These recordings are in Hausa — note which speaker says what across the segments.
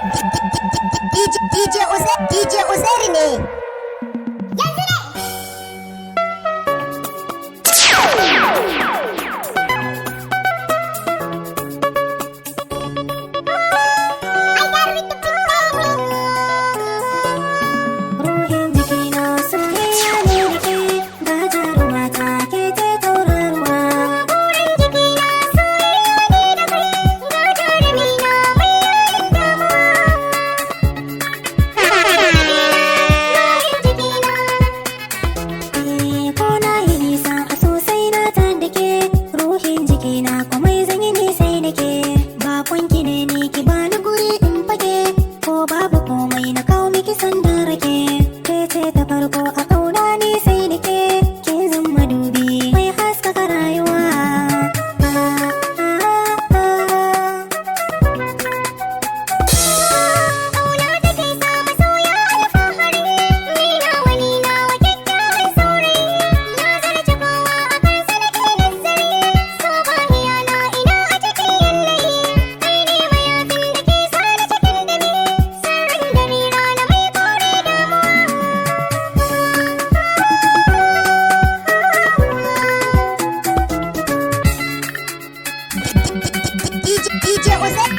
Speaker 1: DJ Uzair ne.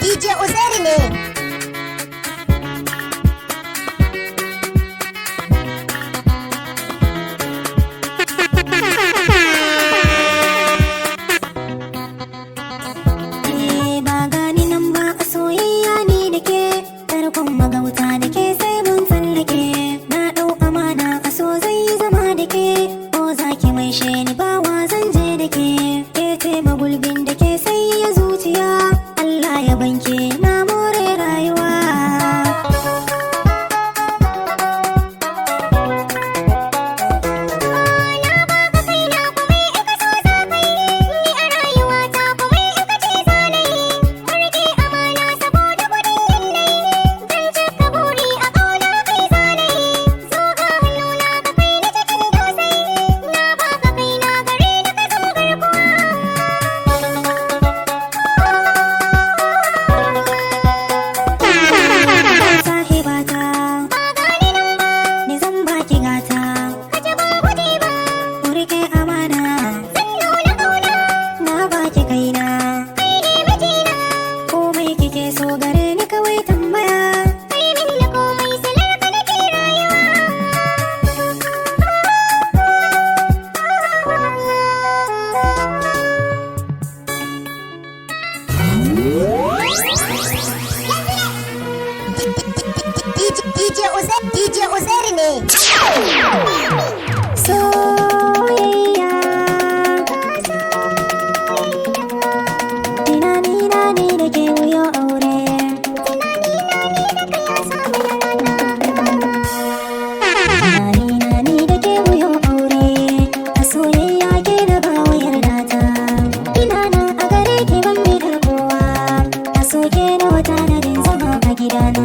Speaker 1: DJ Uzair ne. DJ Uzair ne. Soyayya tunani na ne da ke wuyo aure. Tunani na ne da ke wuyo aure. A soyayya ke da ba wayar data. Ina nan a gare ki ban bi da kowa. A soke da wata nadin zama a gidana.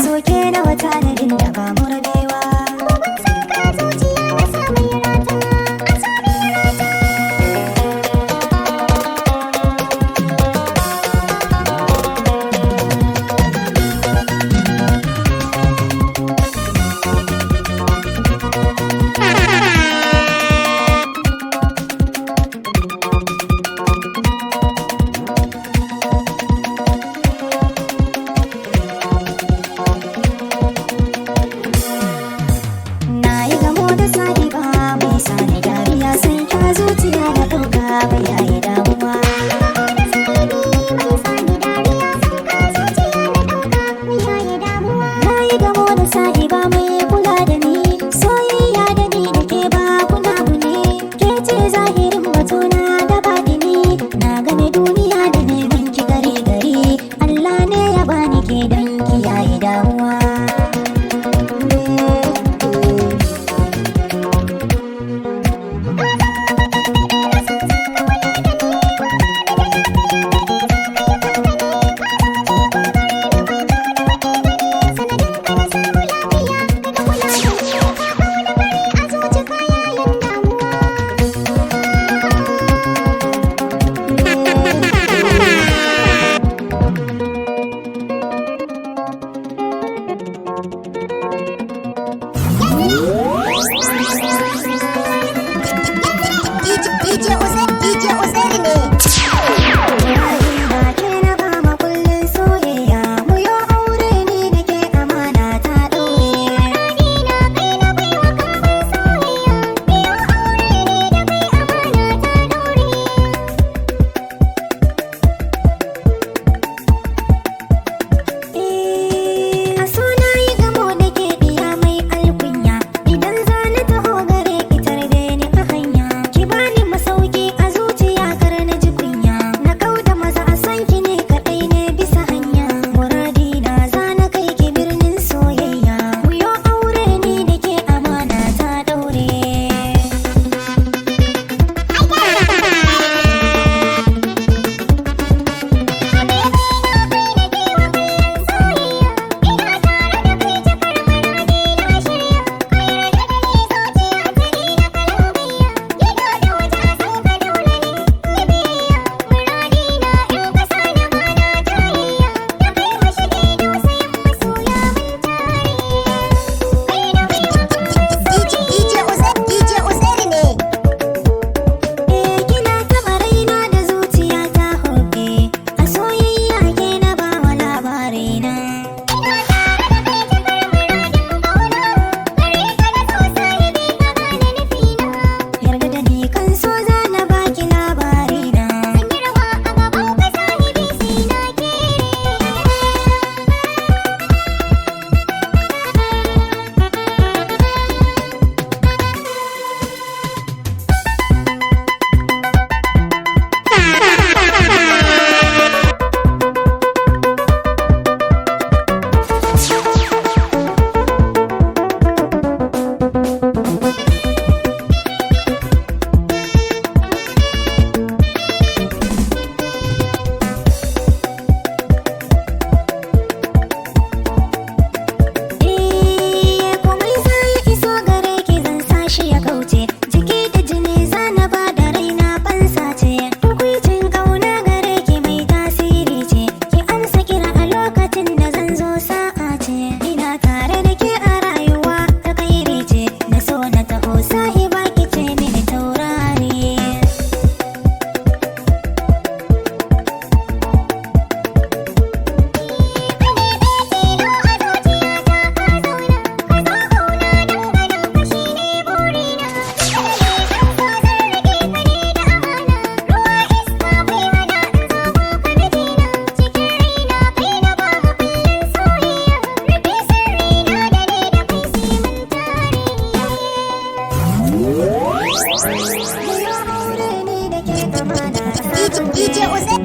Speaker 1: Soke na wata da ba mu rabewa. ba mai kula da ni, soyayya da ni da ke ba kuna ne. Ke ce zahirin batuna da batini, na gane duniya da neman ki gari gari. Allah ne ya bani ke don kiyaye damuwa.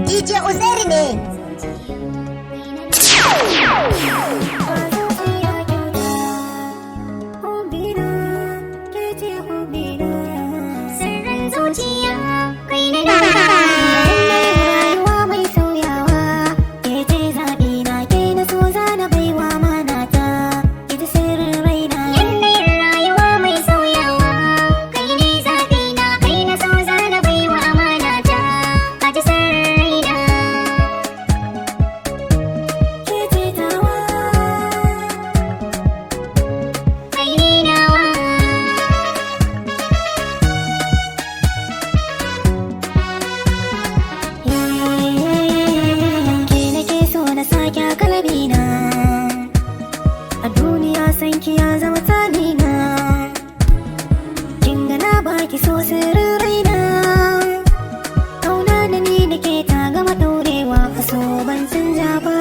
Speaker 2: DJ Uzair ne.
Speaker 1: Sirrin zuciya kai na rayuwa mai sauyawa, ke ce zaɓi na ke na so zana baiwa manata, ita sirrin raina. Yanayin rayuwa mai sauyawa, kai ne zaɓi na kai na so zana baiwa manata, kaji sirrin raina. Ke ce tawa, kai ne nawa. Ke nake so na sake a kalbina, a duniya san ki ya zama tanina, kin ga na baki so sirrin raina, kauna da ni da ke ta gama daurewa, a so ban canja ba.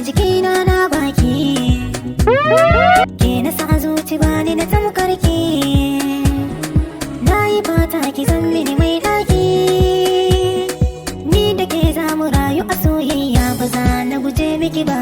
Speaker 1: jikina na baki, ke na sa zuci bani na tamkarki. Na yi fata ki zan mini mai daki, ni da ke za mu rayu a soyayya, ba za na guje miki ba.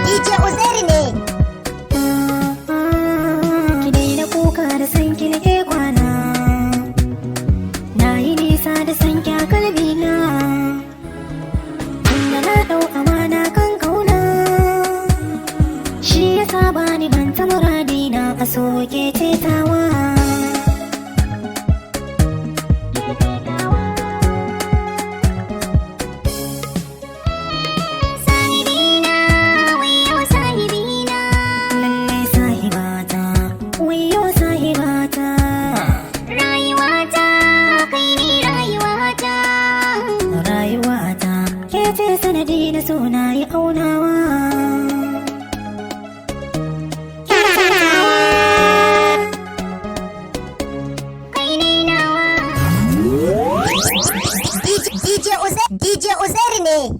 Speaker 2: DJ Uzair ne.
Speaker 1: Ki daina kuka da san ki nake kwana, na yi nisa da san ki a kalbina, inda na dau amana kan kauna, shi yasa bani banta muradina a soke tetawa. Sanadi na so na yi aunawa. Kai ne nawa.
Speaker 2: DJ Uzair ne.